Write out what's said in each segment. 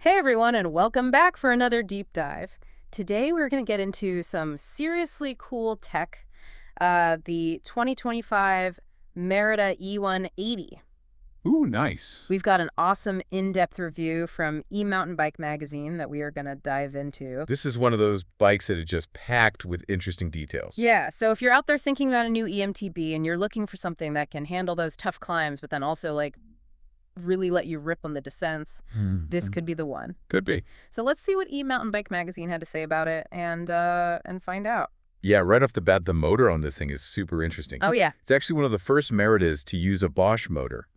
Hey everyone, and welcome back for another deep dive. Today we're going to get into some seriously cool tech, the 2025 Merida eONE-EIGHTY. Ooh, nice. We've got an awesome in-depth review from E-MOUNTAINBIKE Magazine that we are going to dive into. This is one of those bikes that is just packed with interesting details. Yeah, so if you're out there thinking about a new EMTB and you're looking for something that can handle those tough climbs, but then also really let you rip on the descents, this could be the one. Could be. So let's see what E-MOUNTAINBIKE Magazine had to say about it and find out. Yeah, right off the bat, the motor on this thing is super interesting. Oh, yeah. It's actually one of the first Meridas to use a Bosch motor.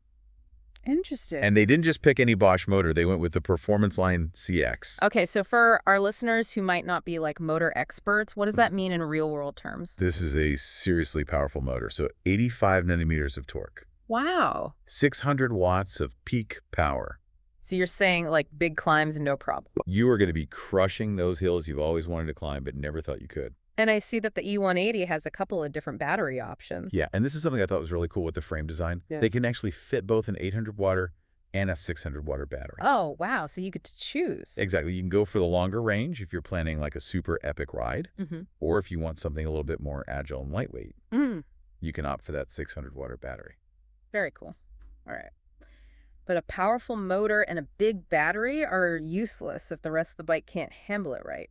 Interesting. And they didn't just pick any Bosch motor. They went with the Performance Line CX. Okay, so for our listeners who might not be motor experts, what does that mean in real world terms? This is a seriously powerful motor. So 85 nanometers of torque. Wow. 600 watts of peak power. So you're saying big climbs and no problem. You are going to be crushing those hills you've always wanted to climb but never thought you could. And I see that the E180 has a couple of different battery options. Yeah, and this is something I thought was really cool with the frame design. Yeah. They can actually fit both an 800-watt and a 600-watt battery. Oh, wow. So you get to choose. Exactly. You can go for the longer range if you're planning a super epic ride, or if you want something a little bit more agile and lightweight, you can opt for that 600-watt battery. Very cool. All right. But a powerful motor and a big battery are useless if the rest of the bike can't handle it right.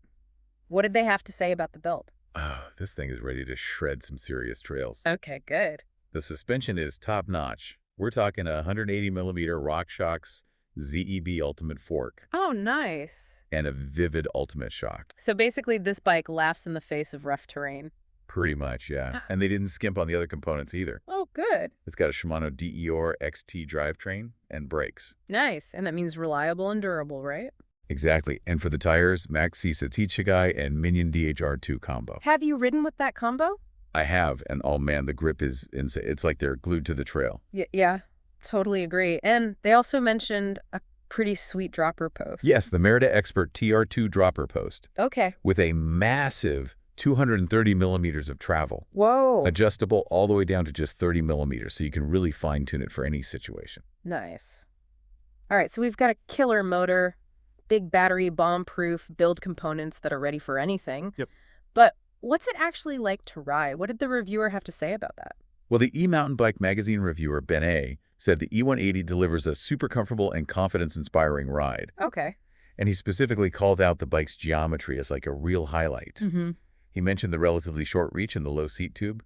What did they have to say about the build? Oh, this thing is ready to shred some serious trails. Okay, good. The suspension is top-notch. We're talking a 180mm RockShox ZEB Ultimate Fork. Oh, nice. And a Vivid Ultimate Shock. So basically this bike laughs in the face of rough terrain. Pretty much, yeah. And they didn't skimp on the other components either. Oh, good. It's got a Shimano DEOR XT drivetrain and brakes. Nice. And that means reliable and durable, right? Exactly. And for the tires, Maxxisa Tichigai and Minion DHR2 combo. Have you ridden with that combo? I have, and oh man, the grip is insane. It's like they're glued to the trail. Yeah, totally agree. And they also mentioned a pretty sweet dropper post. Yes, the Merida Expert TR2 dropper post. Okay. With a massive 230 millimeters of travel. Whoa. Adjustable all the way down to just 30 millimeters, so you can really fine-tune it for any situation. Nice. All right, so we've got a killer motor, big battery, bomb-proof, build components that are ready for anything. Yep. But what's it actually like to ride? What did the reviewer have to say about that? Well, the E-MOUNTAINBIKE Magazine reviewer, Ben A., said the E180 delivers a super comfortable and confidence-inspiring ride. Okay. And he specifically called out the bike's geometry as a real highlight. He mentioned the relatively short reach and the low seat tube.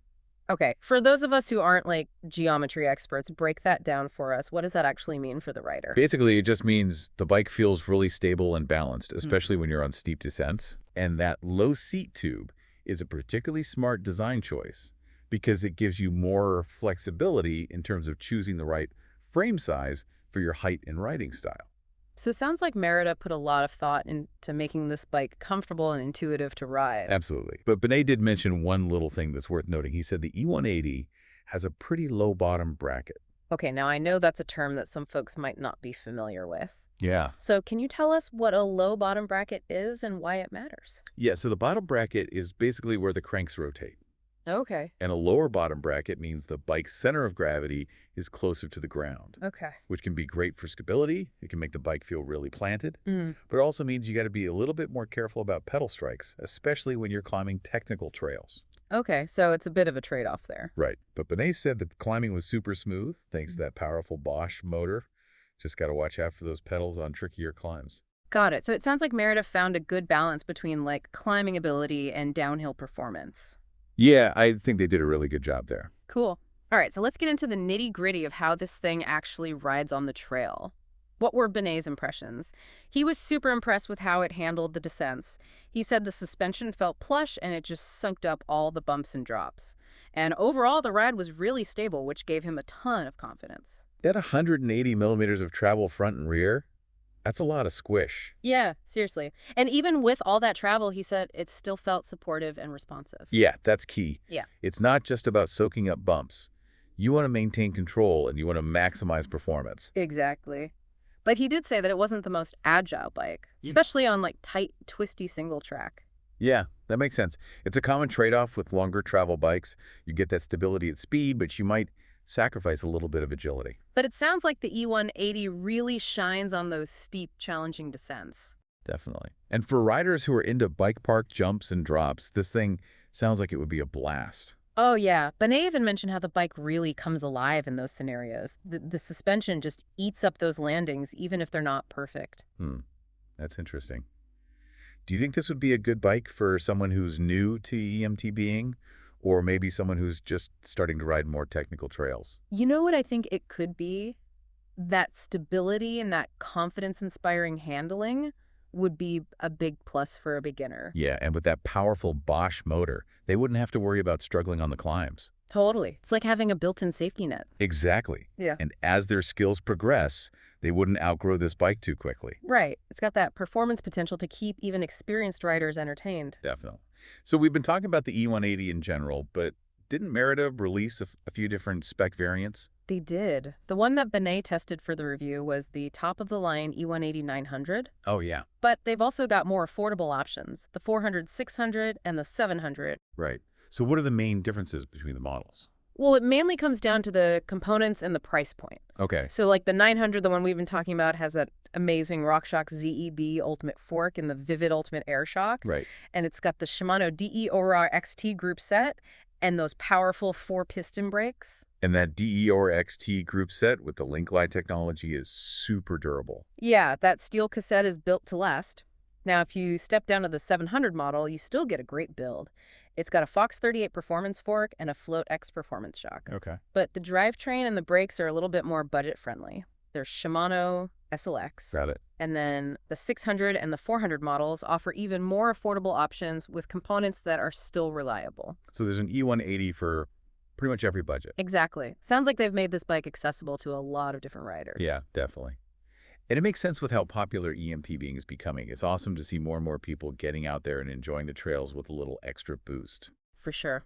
Okay. For those of us who aren't geometry experts, break that down for us. What does that actually mean for the rider? Basically, it just means the bike feels really stable and balanced, especially when you're on steep descents. And that low seat tube is a particularly smart design choice because it gives you more flexibility in terms of choosing the right frame size for your height and riding style. So it sounds like Merida put a lot of thought into making this bike comfortable and intuitive to ride. Absolutely. But Benet did mention one little thing that's worth noting. He said the E180 has a pretty low bottom bracket. Okay, now I know that's a term that some folks might not be familiar with. Yeah. So can you tell us what a low bottom bracket is and why it matters? Yeah, so the bottom bracket is basically where the cranks rotate. Okay. And a lower bottom bracket means the bike's center of gravity is closer to the ground. Okay. Which can be great for stability. It can make the bike feel really planted. But it also means you got to be a little bit more careful about pedal strikes, especially when you're climbing technical trails. Okay, so it's a bit of a trade-off there. Right. But Benet said that climbing was super smooth thanks to that powerful Bosch motor. Just got to watch out for those pedals on trickier climbs. Got it. So it sounds like Merida found a good balance between climbing ability and downhill performance. Yeah, I think they did a really good job there. Cool. All right, so let's get into the nitty-gritty of how this thing actually rides on the trail. What were Benet's impressions? He was super impressed with how it handled the descents. He said the suspension felt plush and it just sucked up all the bumps and drops. And overall, the ride was really stable, which gave him a ton of confidence. That 180 millimeters of travel front and rear, that's a lot of squish. Yeah, seriously. And even with all that travel, he said it still felt supportive and responsive. Yeah, that's key. Yeah. It's not just about soaking up bumps. You want to maintain control and you want to maximize performance. Exactly. But he did say that it wasn't the most agile bike, especially on tight, twisty single track. Yeah, that makes sense. It's a common trade-off with longer travel bikes. You get that stability at speed, but you might sacrifice a little bit of agility. But it sounds like the E-180 really shines on those steep, challenging descents. Definitely. And for riders who are into bike park jumps and drops, this thing sounds like it would be a blast. Oh, yeah. Benet even mentioned how the bike really comes alive in those scenarios. The suspension just eats up those landings, even if they're not perfect. That's interesting. Do you think this would be a good bike for someone who's new to EMTBing, or maybe someone who's just starting to ride more technical trails? You know what I think it could be? That stability and that confidence-inspiring handling would be a big plus for a beginner. Yeah, and with that powerful Bosch motor, they wouldn't have to worry about struggling on the climbs. Totally. It's like having a built-in safety net. Exactly. Yeah. And as their skills progress, they wouldn't outgrow this bike too quickly. Right. It's got that performance potential to keep even experienced riders entertained. Definitely. So we've been talking about the E180 in general, but didn't Merida release a few different spec variants? They did. The one that Benet tested for the review was the top-of-the-line E180-900. Oh, yeah. But they've also got more affordable options, the 400-600 and the 700. Right. So what are the main differences between the models? Well, it mainly comes down to the components and the price point. Okay. So like the 900, the one we've been talking about, has that amazing RockShox ZEB Ultimate Fork and the Vivid Ultimate Air Shock. Right. And it's got the Shimano DE-ORR XT group set and those powerful 4-piston brakes. And that DEOR XT group set with the Link-Glide technology is super durable. Yeah, that steel cassette is built to last. Now, if you step down to the 700 model, you still get a great build. It's got a Fox 38 performance fork and a Float X performance shock. Okay. But the drivetrain and the brakes are a little bit more budget-friendly. There's Shimano SLX. Got it. And then the 600 and the 400 models offer even more affordable options with components that are still reliable. So there's an E180 for pretty much every budget. Exactly. Sounds like they've made this bike accessible to a lot of different riders. Yeah, definitely. And it makes sense with how popular EMTBing is becoming. It's awesome to see more and more people getting out there and enjoying the trails with a little extra boost. For sure.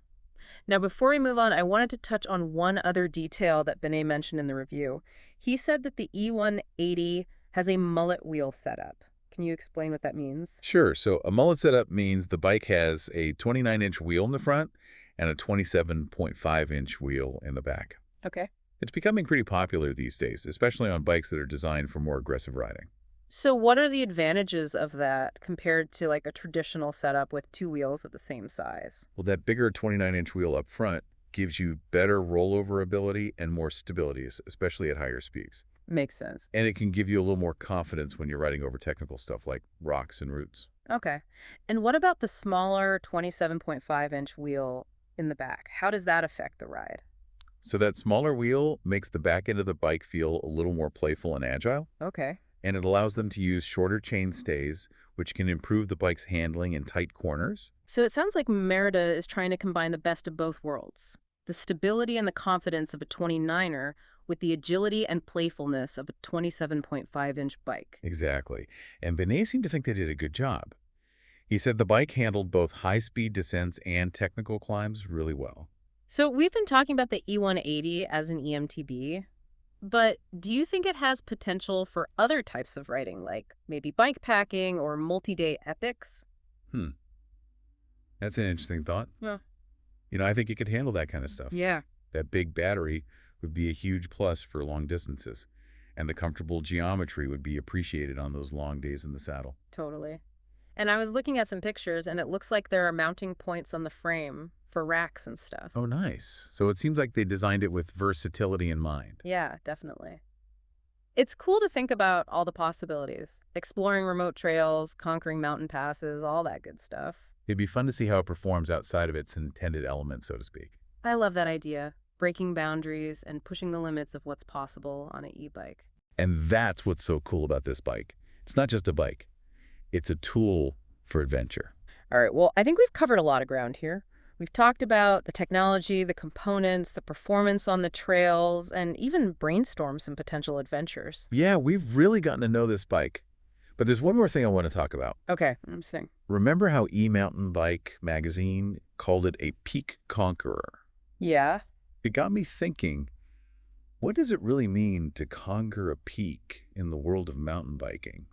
Now, before we move on, I wanted to touch on one other detail that Benet mentioned in the review. He said that the E180 has a mullet wheel setup. Can you explain what that means? Sure. So a mullet setup means the bike has a 29-inch wheel in the front and a 27.5-inch wheel in the back. Okay. It's becoming pretty popular these days, especially on bikes that are designed for more aggressive riding. So what are the advantages of that compared to like a traditional setup with two wheels of the same size? Well, that bigger 29-inch wheel up front gives you better rollover ability and more stability, especially at higher speeds. Makes sense. And it can give you a little more confidence when you're riding over technical stuff like rocks and roots. Okay. And what about the smaller 27.5-inch wheel in the back? How does that affect the ride? So that smaller wheel makes the back end of the bike feel a little more playful and agile, Okay. and it allows them to use shorter chain stays, which can improve the bike's handling in tight corners. So it sounds like Merida is trying to combine the best of both worlds. The stability and the confidence of a 29er with the agility and playfulness of a 27.5-inch bike. Exactly. And Benet seemed to think they did a good job. He said the bike handled both high-speed descents and technical climbs really well. So we've been talking about the E180 as an EMTB, but do you think it has potential for other types of riding, like maybe bike packing or multi-day epics? That's an interesting thought. Yeah. I think it could handle that kind of stuff. Yeah. That big battery would be a huge plus for long distances, and the comfortable geometry would be appreciated on those long days in the saddle. Totally. And I was looking at some pictures, and it looks like there are mounting points on the frame for racks and stuff. Oh, nice. So it seems like they designed it with versatility in mind. Yeah, definitely. It's cool to think about all the possibilities. Exploring remote trails, conquering mountain passes, all that good stuff. It'd be fun to see how it performs outside of its intended element, so to speak. I love that idea. Breaking boundaries and pushing the limits of what's possible on an e-bike. And that's what's so cool about this bike. It's not just a bike. It's a tool for adventure. All right, well, I think we've covered a lot of ground here. We've talked about the technology, the components, the performance on the trails, and even brainstormed some potential adventures. Yeah, we've really gotten to know this bike. But there's one more thing I want to talk about. Okay, I'm saying. Remember how E-MOUNTAINBIKE Magazine called it a peak conqueror? Yeah. It got me thinking, what does it really mean to conquer a peak in the world of mountain biking?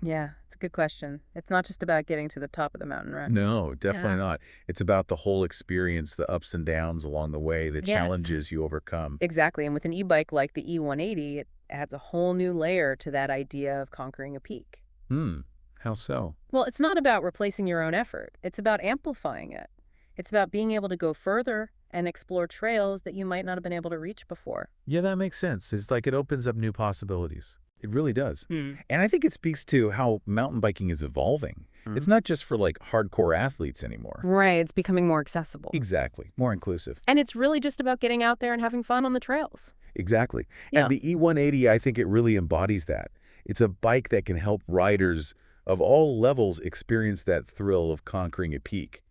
Yeah, it's a good question. It's not just about getting to the top of the mountain, right? No, definitely Yeah. not. It's about the whole experience, the ups and downs along the way, the Yes. challenges you overcome. Exactly. And with an e-bike like the E180, it adds a whole new layer to that idea of conquering a peak. Hmm. How so? Well, it's not about replacing your own effort. It's about amplifying it. It's about being able to go further and explore trails that you might not have been able to reach before. Yeah, that makes sense. It's like it opens up new possibilities. It really does. Hmm. And I think it speaks to how mountain biking is evolving. It's not just for like hardcore athletes anymore. Right, it's becoming more accessible. Exactly. More inclusive. And it's really just about getting out there and having fun on the trails. Exactly. Yeah. And the E180, I think it really embodies that. It's a bike that can help riders of all levels experience that thrill of conquering a peak,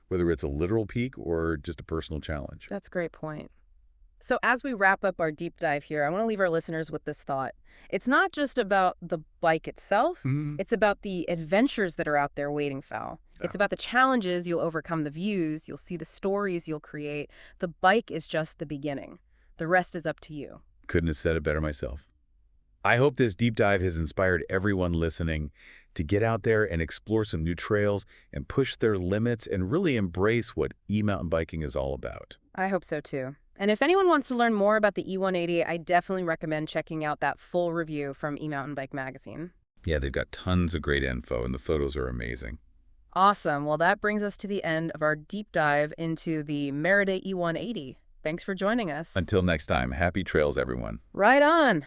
whether it's a literal peak or just a personal challenge. That's a great point. So as we wrap up our deep dive here, I want to leave our listeners with this thought. It's not just about the bike itself. Mhm. It's about the adventures that are out there waiting foul. It's Yeah. about the challenges you'll overcome, the views, you'll see the stories you'll create. The bike is just the beginning. The rest is up to you. Couldn't have said it better myself. I hope this deep dive has inspired everyone listening to get out there and explore some new trails and push their limits and really embrace what e-mountain biking is all about. I hope so too. And if anyone wants to learn more about the E180, I definitely recommend checking out that full review from E-MOUNTAINBIKE Magazine. Yeah, they've got tons of great info and the photos are amazing. Awesome. Well, that brings us to the end of our deep dive into the Merida E180. Thanks for joining us. Until next time, happy trails, everyone. Right on.